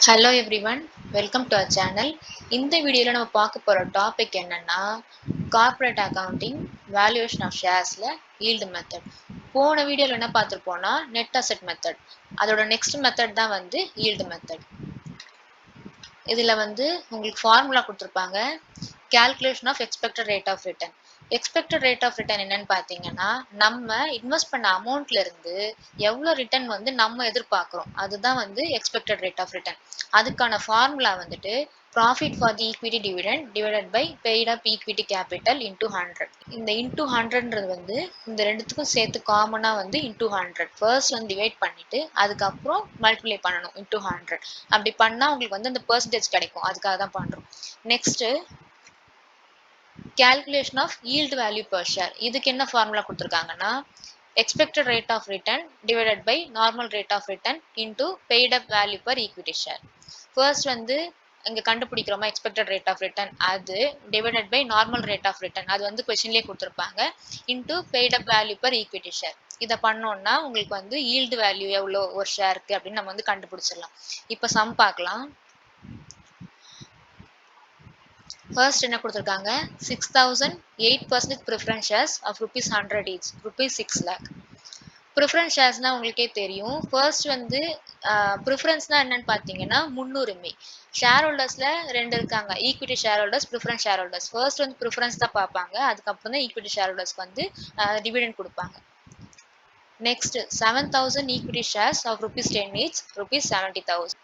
Hello everyone, welcome to our channel. இந்த வீடியோல நம்ம பார்க்க போற டாபிக் என்னன்னா கார்ப்பரேட் அக்கவுண்டிங் வேல்யூவேஷன் ஆஃப் ஷேர்ஸ்ல ஈல்டு மெத்தட். போன வீடியோல என்ன பார்த்திருப்போம்னா நெட் அசெட் மெத்தட். அதோட நெக்ஸ்ட் மெத்தட் தான் வந்து ஈல்டு மெத்தட். இதுல வந்து உங்களுக்கு ஃபார்முலா கொடுத்திருப்பாங்க. Calculation of expected rate of return. Expected rate of return என்னன்னு பார்த்தீங்கன்னா நம்ம இன்வெஸ்ட் பண்ண அமௌண்ட்ல இருந்து எவ்வளோ ரிட்டர்ன் வந்து நம்ம எதிர்பார்க்குறோம் அதுதான் வந்து எக்ஸ்பெக்டட் ரேட் ஆஃப் ரிட்டர்ன். அதுக்கான ஃபார்முலா வந்துட்டு profit for the equity dividend divided by paid up equity capital into 100. இந்த இன்டூ 100ன்றது வந்து இந்த ரெண்டுத்துக்கும் சேர்த்து காமனாக வந்து இன்டூ 100 ஃபர்ஸ்ட் வந்து டிவைட் பண்ணிட்டு அதுக்கப்புறம் மல்டிப்ளை பண்ணணும் இன்டூ 100. அப்படி பண்ணால் உங்களுக்கு வந்து அந்த பெர்சன்டேஜ் கிடைக்கும், அதுக்காக தான் பண்ணுறோம். Next calculation of yield value per share. இதுக்கு என்ன ஃபார்முலா கொடுத்துருக்காங்கன்னா expected rate of return divided by normal rate of return into paid up value per equity share. First வந்து இங்க கண்டுபிடிக்கிறோமா expected rate of return அது divided by normal rate of return அது வந்து கொஸ்டின்லயே கொடுத்துருப்பாங்க into paid up value per equity share. இதை பண்ணோம்னா உங்களுக்கு வந்து yield value எவ்வளோ ஒரு ஷேருக்கு அப்படின்னு நம்ம வந்து கண்டுபிடிச்சிடலாம். இப்போ சம் பார்க்கலாம். First என்ன கொடுத்துருக்காங்க 6000 8% preference shares of rupees 100 each rupees 6 lakh. Preference ஷேர்ஸ்னால் உங்களுக்கே தெரியும். ஃபர்ஸ்ட் வந்து ப்ரிஃபரன்ஸ்னால் என்னென்னு பார்த்தீங்கன்னா முன்னுரிமை. ஷேர் ஹோல்டர்ஸில் ரெண்டு இருக்காங்க, equity share holders, preference share holders. First வந்து ப்ரிஃபரன்ஸ் தான் பார்ப்பாங்க, அதுக்கப்புறம் தான் ஈக்விட்டி ஷேர் ஹோல்டர்ஸ்க்கு வந்து டிவிடெண்ட் கொடுப்பாங்க. Next 7000 equity shares of rupees 10 each rupees 70,000.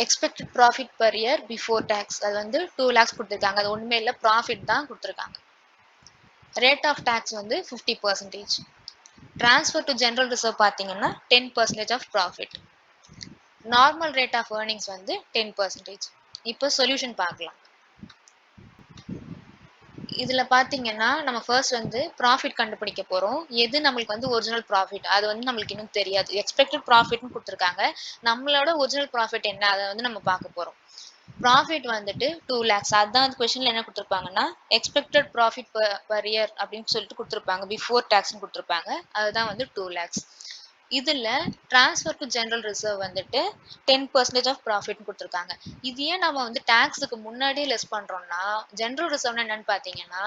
Expected profit per year before tax அது வந்து 2 lakhs கொடுத்துருக்காங்க. அது ஒன்றுமே இல்லை, ப்ராஃபிட் தான் கொடுத்துருக்காங்க. ரேட் ஆஃப் டேக்ஸ் வந்து 50%. ட்ரான்ஸ்ஃபர் டு ஜென்ரல் ரிசர்வ் பார்த்தீங்கன்னா 10% of profit. Normal rate of earnings வந்து 10%. இப்போ சொல்யூஷன் பார்க்கலாம். இதில் பார்த்தீங்கன்னா நம்ம ஃபர்ஸ்ட் வந்து ப்ராஃபிட் கண்டுபிடிக்க போகிறோம். எது நம்மளுக்கு வந்து ஒரிஜினல் ப்ராஃபிட் அது வந்து நம்மளுக்கு இன்னும் தெரியாது. எக்ஸ்பெக்டட் ப்ராஃபிட்னு கொடுத்துருக்காங்க, நம்மளோட ஒரிஜினல் ப்ராஃபிட் என்ன அதை வந்து நம்ம பார்க்க போகிறோம். ப்ராஃபிட் வந்துட்டு 2 lakhs. அதுதான் அந்த கொஸ்டின்ல என்ன கொடுத்துருப்பாங்கன்னா எக்ஸ்பெக்டட் ப்ராஃபிட் பர் இயர் அப்படின்னு சொல்லிட்டு கொடுத்துருப்பாங்க, பிஃபோர் டேக்ஸ்னு கொடுத்துருப்பாங்க, அதுதான் வந்து 2 lakhs. இதில் ட்ரான்ஸ்ஃபர் டு ஜென்ரல் ரிசர்வ் வந்துட்டு 10% ஆஃப் ப்ராஃபிட்னு கொடுத்துருக்காங்க. இது ஏன் நம்ம வந்து டேக்ஸுக்கு முன்னாடியே லெஸ் பண்ணுறோம்னா ஜென்ரல் ரிசர்வ்னா என்னன்னு பார்த்தீங்கன்னா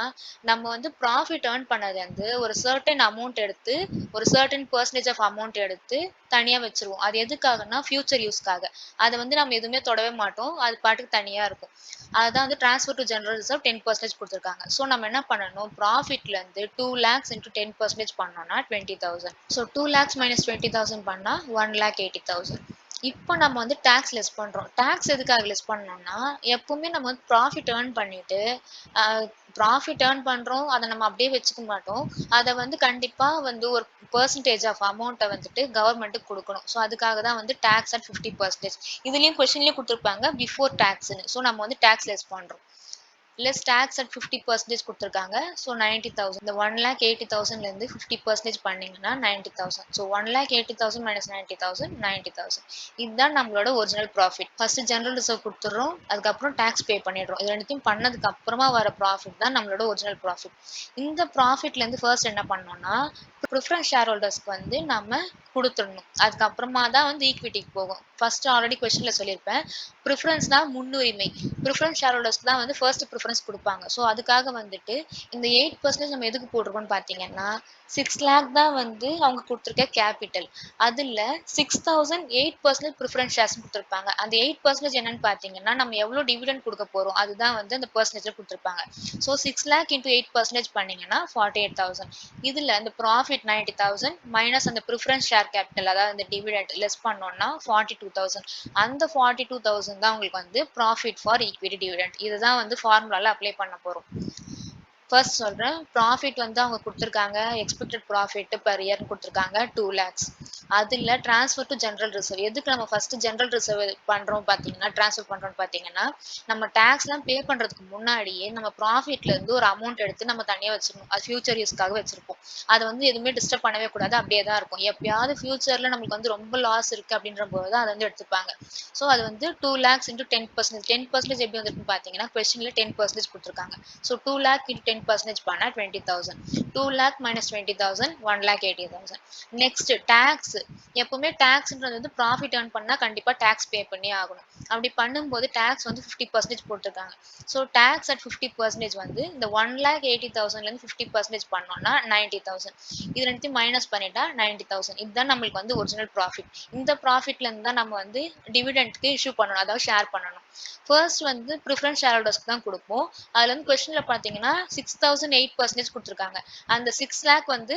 நம்ம வந்து ப்ராஃபிட் ஏர்ன் பண்ணது வந்து ஒரு சர்டன் அமௌண்ட் எடுத்து ஒரு சர்டன் பர்சன்டேஜ் ஆஃப் அமௌண்ட் எடுத்து தனியாக வச்சுருவோம். அது எதுக்காகனா ஃபியூச்சர் யூஸ்க்காக. அதை வந்து நம்ம எதுவுமே தொடவே மாட்டோம், அது பாட்டுக்கு தனியாக இருக்கும். அதுதான் வந்து ட்ரான்ஸ்ஃபர் டு ஜென்ரல் ரிசர்வ் 10% கொடுத்துருக்காங்க. ஸோ நம்ம என்ன பண்ணணும், ப்ராஃபிட்லேருந்து 2 lakhs இன்ட்டு 10% பண்ணோம்னா 20,000. ஸோ 2 lakhs மைனஸ் 20,000 பண்ணால் 1,80,000. இப்போ நம்ம வந்து டேக்ஸ் லெஸ் பண்ணுறோம். டேக்ஸ் எதுக்காக லெஸ் பண்ணோம்னா எப்பவுமே நம்ம வந்து ப்ராஃபிட் ஏர்ன் பண்ணிவிட்டு ப்ராஃபிட் ஏர்ன் பண்ணுறோம், அதை நம்ம அப்படியே வச்சுக்க மாட்டோம், அதை வந்து கண்டிப்பாக வந்து ஒரு பர்சன்டேஜ் ஆஃப் அமௌண்ட்டை வந்துட்டு கவர்மெண்ட்டுக்கு கொடுக்கணும். ஸோ அதுக்காக தான் வந்து டேக்ஸ் அட் 50%. இதுலேயும் கொஸ்டின்லேயே கொடுத்துருப்பாங்க பிஃபோர் டேக்ஸ்னு. ஸோ நம்ம வந்து டேக்ஸ் லெஸ் பண்ணுறோம். லெஸ் டேக்ஸ் அட் 50% கொடுத்துருக்காங்க. ஸோ 90,000. இந்த 1,80,000லேருந்து 50% பண்ணிங்கன்னா 90,000. So 1,80,000 minus 90,000 90,000. இதுதான் நம்மளோட original profit. First general reserve கொடுத்துட்றோம், அதுக்கப்புறம் டேக்ஸ் பே பண்ணிடுறோம். இது ரெண்டுத்தையும் பண்ணதுக்கு அப்புறமா வர ப்ராஃபிட் தான் நம்மளோட ஒரிஜினல் ப்ராஃபிட். இந்த ப்ராஃபிட்லேருந்து ஃபர்ஸ்ட் என்ன பண்ணோம்னா ப்ரிஃபரன்ஸ் ஷேர் ஹோல்டர்ஸ்க்கு வந்து நம்ம கொடுத்துடணும், அதுக்கப்புறமா தான் வந்து ஈக்விட்டிக்கு போகும். ஃபர்ஸ்ட் ஆல்ரெடி கொஸ்டினில் சொல்லியிருப்பேன், ப்ரிஃபரன்ஸ்னா முன்னுரிமை. ப்ரிஃபரன்ஸ் ஷேர் ஹோல்டர்ஸ்க்கு தான் வந்து ஃபர்ஸ்ட் ப்ரிஃபரன்ஸ் கொடுப்பாங்க. ஸோ அதுக்காக வந்துட்டு இந்த 8% நம்ம எதுக்கு போட்டிருக்கோம்னு பார்த்தீங்கன்னா 6 lakh தான் வந்து அவங்க கொடுத்துருக்க கேபிட்டல். அதில் 6,000 8% ப்ரிஃபரன்ஸ் ஷேர்ஸ் கொடுத்துருப்பாங்க. அந்த 8% என்னன்னு பார்த்தீங்கன்னா நம்ம எவ்வளோ டிவிடெண்ட் கொடுக்க போகிறோம் அதுதான் வந்து அந்த பர்சன்டேஜில் கொடுத்துருப்பாங்க. ஸோ 6 lakh இன்ட்டு 8% பண்ணிங்கன்னா 48,000. இதில் அந்த ப்ராஃபிட் 90,000 மைனஸ் அந்த ப்ரிஃபரன்ஸ் ஷேர் கேபிட்டல் அதாவது அந்த டிவிடெண்ட் லெஸ் பண்ணோம்னா 42,000. அந்த 42,000 தான் உங்களுக்கு வந்து ப்ராஃபிட் ஃபார் ஈக்விட்டி டிவிடெண்ட். இதுதான் வந்து ஃபார்முலாவில் அப்ளை பண்ண போகிறோம். ஃபர்ஸ்ட் சொல்கிறேன், ப்ராஃபிட் வந்து அவங்க கொடுத்துருக்காங்க, எக்ஸ்பெக்டட் ப்ராஃபிட் பர் இயர்னு கொடுத்துருக்காங்க 2 lakhs. அதில் ட்ரான்ஸ்ஃபர் டு ஜென்ரல் ரிசர்வ். எதுக்கு நம்ம ஃபஸ்ட்டு ஜென்ரல் ரிசர்வ் பண்ணுறோம் பார்த்தீங்கன்னா ட்ரான்ஸ்ஃபர் பண்ணுறோம்னு பார்த்தீங்கன்னா நம்ம டேக்ஸ்லாம் பே பண்ணுறதுக்கு முன்னாடியே நம்ம ப்ராஃபிட்லேருந்து ஒரு அமௌண்ட் எடுத்து நம்ம தனியாக வச்சிடணும். அது ஃபியூச்சர் யூஸ்க்காக வச்சுருப்போம். அதை வந்து எதுவுமே டிஸ்டர்ப் பண்ணவே கூடாது, அப்படியே தான் இருக்கும். எப்பயாவது ஃபியூச்சரில் நம்மளுக்கு வந்து ரொம்ப லாஸ் இருக்குது அப்படின்ற போது தான் அதை வந்து எடுத்துப்பாங்க. ஸோ அது வந்து 2 lakhs இன்ட்டு 10%. 10% எப்படி வந்துருக்குன்னு பார்த்தீங்கன்னா கொஸ்டினில் 10% கொடுத்துருக்காங்க. ஸோ 2 lakh இன்ட்டு 10% பண்ணா 20,000. 2 lakh minus 20,000 1,80,000. Next tax. எப்பவுமே டாக்ஸ்ன்றது வந்து ப்ராஃபிட் ஏர்ன் பண்ணா கண்டிப்பா டாக்ஸ் பே பண்ணி ஆகணும். அப்படி பண்ணும்போது டாக்ஸ் வந்து 50% போட்டிருக்காங்க. ஸோ டாக்ஸ் அட் 50% வந்து இந்த 1,80,000ல இருந்து 50% பண்ணோம்னா 90,000. இது ரெண்டுத்தையும் மைனஸ் பண்ணிட்டா 90,000. இதுதான் நம்மளுக்கு வந்து ஒரிஜினல் ப்ராஃபிட். இந்த ப்ராஃபிட்ல இருந்து தான் நம்ம வந்து டிவிடெண்ட்க்கு இஷ்யூ பண்ணணும், அதாவது ஷேர் பண்ணணும். ஃபர்ஸ்ட் வந்து ப்ரிஃபரன்ஸ் ஷேர் ஹோல்டர்ஸ்க்கு தான் கொடுப்போம். அதுல வந்து கொஸ்டின்ல பாத்தீங்கன்னா 6,008% கொடுத்துருக்காங்க. அந்த 6 lakh வந்து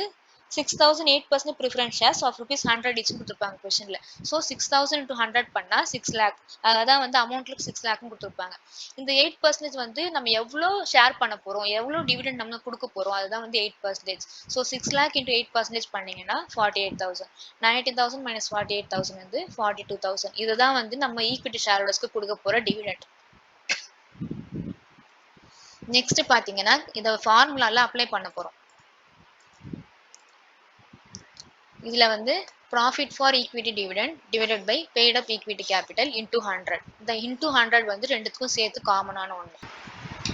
6,008% preference shares of rupees 100 each கொடுத்துருப்பாங்க கொஸ்டின்ல. ஸோ 6,000 into 100 பண்ணா 6 lakh. அதான் வந்து அமௌண்ட்ல 6 lakhன்னு கொடுத்துருப்பாங்க. இந்த 8% வந்து நம்ம எவ்வளோ ஷேர் பண்ண போறோம், எவ்வளோ டிவிடெண்ட் நம்ம கொடுக்க போறோம், அதுதான் வந்து 8%. ஸோ 6 lakh into 8% பண்ணீங்கன்னா 48,000. 90,000 minus 48,000 வந்து 42,000. இதுதான் வந்து நம்ம ஈக்விட்டி ஷேர் ஹோல்டர்ஸ்க்கு கொடுக்க போற டிவிடெண்ட். நெக்ஸ்ட் பாத்தீங்கன்னா இத ஃபார்முலால அப்ளை பண்ண போறோம். இதுல வந்து profit for equity dividend divided by paid up equity capital into 100. இந்த into 100 வந்து ரெண்டுத்துக்கும் சேர்த்து காமனான ஒன்று.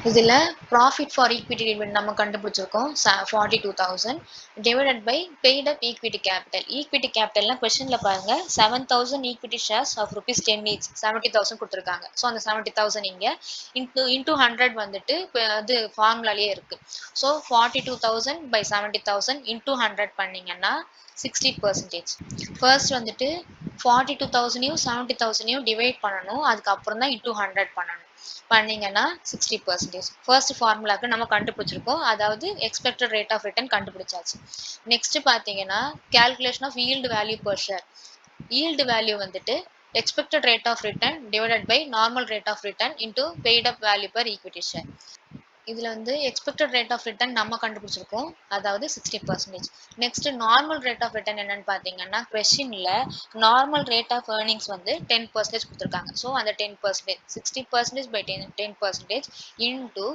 இதுல profit for equity dividend நம்ம கண்டுபிடிச்சிருக்கோம் 42,000 divided by paid up equity capital. equity capitalனா questionல பாருங்க 7,000 equity shares of rupees 10 each 70,000 கொடுத்திருக்காங்க. ஸோ அந்த 70,000 இங்க into 100 வந்துட்டு அது ஃபார்முலாலேயே இருக்கு. ஸோ 42,000 by 70,000 into 100 பண்ணீங்கன்னா 60%. ஃபர்ஸ்ட் வந்துட்டு 42,000யும் 70,000யும் டிவைட் பண்ணணும், அதுக்கப்புறம் தான் into 100 பண்ணணும். பண்ணீங்கன்னா 60%. ஃபர்ஸ்ட் ஃபார்முலாக்கு நம்ம கண்டுபிடிச்சிருக்கோம், அதாவது எக்ஸ்பெக்டட் ரேட் ஆஃப் ரிட்டர்ன் கண்டுபிடிச்சாச்சு. நெக்ஸ்ட் பாத்தீங்கன்னா calculation of yield value per share. Yield value வந்துட்டு expected rate of return divided by normal rate of return into paid up value per equity share. இதுல வந்து expected rate of return நம்ம கண்டுபிடிச்சிருக்கோம், அதாவது 60%. Next normal rate of return என்னன்னு பாத்தீங்கன்னா கொஸ்டின்ல normal rate of earnings வந்து 10% கொடுத்திருக்காங்க. ஸோ அந்த 10% 60% by 10% into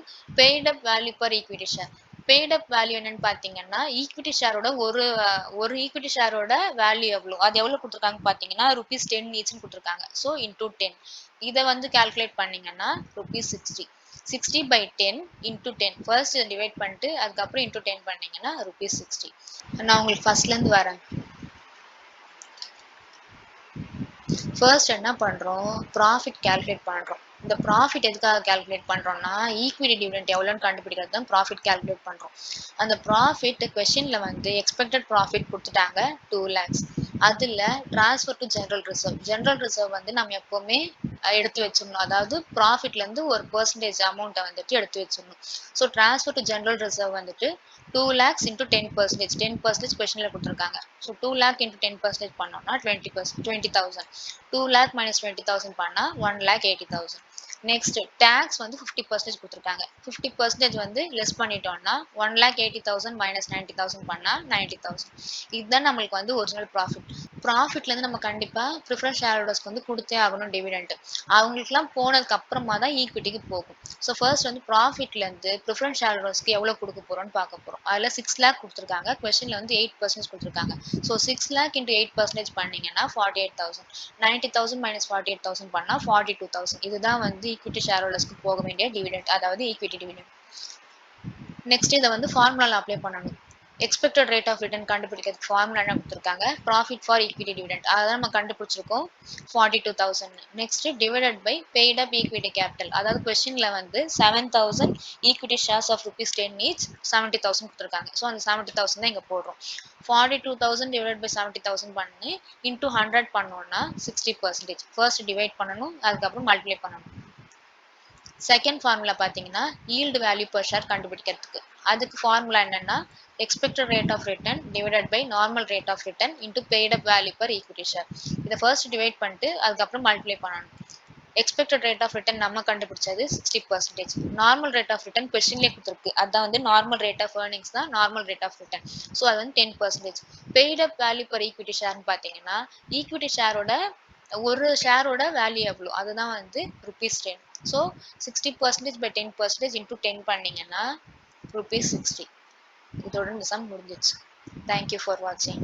paid up value per equity share. paid up value என்னன்னு பாத்தீங்கன்னா ஈக்விட்டி ஷேரோட ஒரு ஈக்விட்டி ஷேரோட வேல்யூ எவ்வளோ, அது எவ்வளவு கொடுத்திருக்காங்க பாத்தீங்கன்னா ₹10 ஈச்னு கொடுத்திருக்காங்க. ஸோ into 10 இதை வந்து கால்குலேட் பண்ணீங்கன்னா ₹60. 60 by 10 into 10. ஃபர்ஸ்ட் டிவைட் பண்ணிட்டு அதுக்கப்புறம் into 10 பண்ணீங்கன்னா ₹60. நான் உங்களுக்கு ஃபர்ஸ்ட்ல இருந்து வரேன். ஃபர்ஸ்ட் என்ன பண்றோம், ப்ராஃபிட் கால்குலேட் பண்றோம். இந்த ப்ராஃபிட் எதுக்காக கால்குலேட் பண்றோம்னா ஈக்விட்டி டிவிடெண்ட் எவ்வளோன்னு கண்டுபிடிக்கிறது தான் ப்ராஃபிட் கால்குலேட் பண்றோம். அந்த ப்ராஃபிட் கொஸ்டின்ல வந்து எக்ஸ்பெக்டட் ப்ராஃபிட் கொடுத்துட்டாங்க 2 lakhs. அதுல transfer to general reserve. General reserve வந்து நம்ம எப்பவுமே எடுத்து வச்சிடணும், அதாவது ப்ராஃபிட்ல இருந்து ஒரு பெர்சன்டேஜ் அமௌண்ட்டை வந்துட்டு எடுத்து வச்சிடணும். So transfer to general reserve வந்துட்டு 2 lakhs into 10%. 10% கொஸ்டின்ல கொடுத்துருக்காங்க. ஸோ 2 lakh into 10% பண்ணோம்னா 20,000. 2 lakh minus 20,000 பண்ணா 1,80,000. நெக்ஸ்ட் டாக்ஸ் வந்து 50% கொடுத்துருக்காங்க. 50% வந்து லெஸ் பண்ணிட்டோம்னா 1,80,000 மைனஸ் 90,000 பண்ணா 90,000. இதுதான் நம்மளுக்கு வந்து ஒரிஜினல் ப்ராஃபிட். ப்ராஃபிட்ல இருந்து நம்ம கண்டிப்பா ப்ரிஃபரன்ஸ் ஷேர் ஹோல்டர்ஸ்க்கு வந்து கொடுத்தே ஆகணும் டிவிடெண்ட். அவங்களுக்குலாம் போனதுக்கு அப்புறமா தான் ஈக்விட்டிக்கு போகும். ஸோ ஃபர்ஸ்ட் வந்து ப்ராஃபிட்ல இருந்து ப்ரிஃபரன்ஸ் ஷேர் ஹோல்டர்ஸ்க்கு எவ்வளவு கொடுக்க போறோம்னு பார்க்க போறோம். அதுல 6 lakh கொடுத்துருக்காங்க, கொஸ்டின்ல வந்து 8% கொடுத்துருக்காங்க. ஸோ 6 lakh into 8% பண்ணீங்கன்னா 48,000. 90,000 minus 48,000 பண்ணா 42,000. இதுதான் வந்து ஈக்விட்டி ஷேர் ஹோல்டர்ஸ்க்கு போக வேண்டிய டிவிடெண்ட், அதாவது ஈக்விட்டி டிவிடெண்ட். நெக்ஸ்ட் இதை வந்து ஃபார்முலால அப்ளை பண்ணணும். எக்ஸ்பெக்டட் ரேட் ஆஃப் ரிட்டர்ன் கண்டுபிடிக்கிறதுக்கு ஃபார்முலா என்ன கொடுத்துருக்காங்க, ப்ராஃபிட் ஃபார் ஈக்விட்டி டிவிடெண்ட், அதான் நம்ம கண்டுபிடிச்சிருக்கோம் 42,000. Next divided by paid up equity capital, அதாவது கொஸ்டின்ல வந்து 7,000 ஈக்விட்டி ஷேர்ஸ் ஆஃப் ₹10 ஈச் 70,000 கொடுத்துருக்காங்க. ஸோ அந்த 70,000 தான் இங்க போடுறோம். 42,000 டிவைட் பை 70,000 பண்ணி into 100 பண்ணோம்னா 60%. ஃபர்ஸ்ட் டிவைட் பண்ணணும், அதுக்கப்புறம் மல்டிப்ளை பண்ணணும். செகண்ட் ஃபார்முலா பாத்தீங்கன்னா ஈல்டு வேல்யூ பெர் ஷேர் கண்டுபிடிக்கிறதுக்கு. அதுக்கு ஃபார்முலா என்னன்னா expected rate of return divided by normal rate of return into paid up value per equity share. இதை ஃபர்ஸ்ட் டிவைட் பண்ணிட்டு அதுக்கப்புறம் மல்டிப்ளை பண்ணணும். எக்ஸ்பெக்டட் ரேட் ஆஃப் ரிட்டர்ன் நம்ம கண்டுபிடிச்சது 60%. நார்மல் ரேட் ஆஃப் ரிட்டர்ன் கொஸ்டின்லேயே கொடுத்துருக்கு, அதான் வந்து நார்மல் ரேட் ஆஃப் ஏர்னிங்ஸ் தான் normal rate of return. So அது வந்து 10%. Paid up value per equity ஷேர்னு பார்த்தீங்கன்னா ஈக்விட்டி ஷேரோட ஒரு ஷேரோட வேல்யூ எவ்வளோ, அதுதான் வந்து ₹10. ஸோ 60% by 10% into 10 பண்ணீங்கன்னா ₹60. இதோட இந்த சம் முடிஞ்சிச்சு. தேங்க்யூ ஃபார் வாட்சிங்.